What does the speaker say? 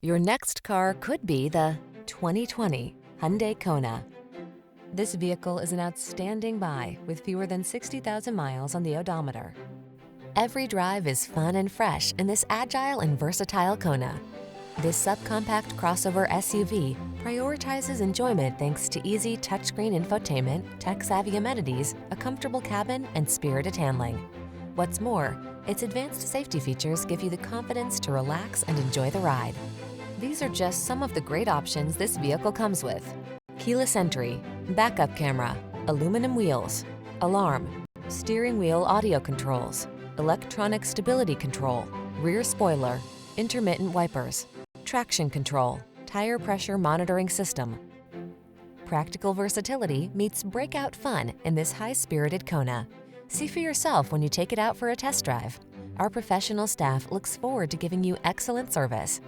Your next car could be the 2020 Hyundai Kona. This vehicle is an outstanding buy with fewer than 60,000 miles on the odometer. Every drive is fun and fresh in this agile and versatile Kona. This subcompact crossover SUV prioritizes enjoyment thanks to easy touchscreen infotainment, tech-savvy amenities, a comfortable cabin, and spirited handling. What's more, its advanced safety features give you the confidence to relax and enjoy the ride. These are just some of the great options this vehicle comes with: keyless entry, backup camera, aluminum wheels, alarm, steering wheel audio controls, electronic stability control, rear spoiler, intermittent wipers, traction control, tire pressure monitoring system. Practical versatility meets breakout fun in this high-spirited Kona. See for yourself when you take it out for a test drive. Our professional staff looks forward to giving you excellent service.